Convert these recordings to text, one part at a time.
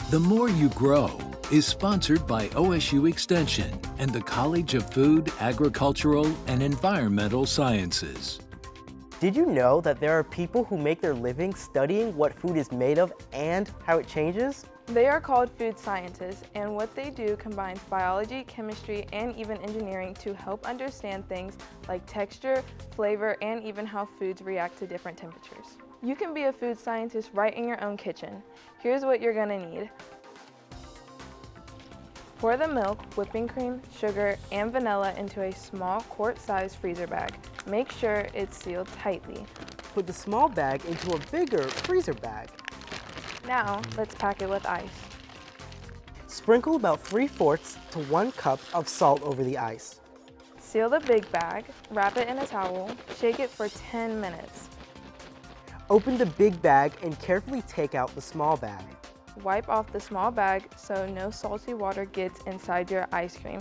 The More You Grow is sponsored by OSU Extension and the College of Food, Agricultural, and Environmental Sciences. Did you know that there are people who make their living studying what food is made of and how it changes? They are called food scientists, and what they do combines biology, chemistry, and even engineering to help understand things like texture, flavor, and even how foods react to different temperatures. You can be a food scientist right in your own kitchen. Here's what you're gonna need. Pour the milk, whipping cream, sugar, and vanilla into a small quart-sized freezer bag. Make sure it's sealed tightly. Put the small bag into a bigger freezer bag. Now, let's pack it with ice. Sprinkle about 3/4 to 1 cup of salt over the ice. Seal the big bag, wrap it in a towel, shake it for 10 minutes. Open the big bag and carefully take out the small bag. Wipe off the small bag so no salty water gets inside your ice cream.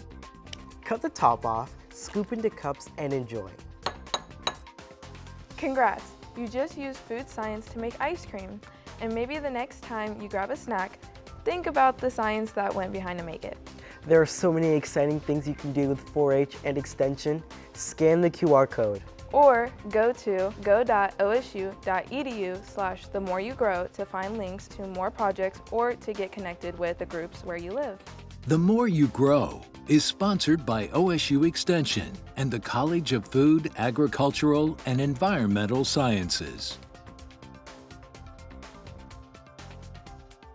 Cut the top off, scoop into cups, and enjoy. Congrats! You just used food science to make ice cream. And maybe the next time you grab a snack, think about the science that went behind to make it. There are so many exciting things you can do with 4-H and Extension. Scan the QR code. Or go to go.osu.edu/themoreyougrow to find links to more projects or to get connected with the groups where you live. The More You Grow is sponsored by OSU Extension and the College of Food, Agricultural, and Environmental Sciences.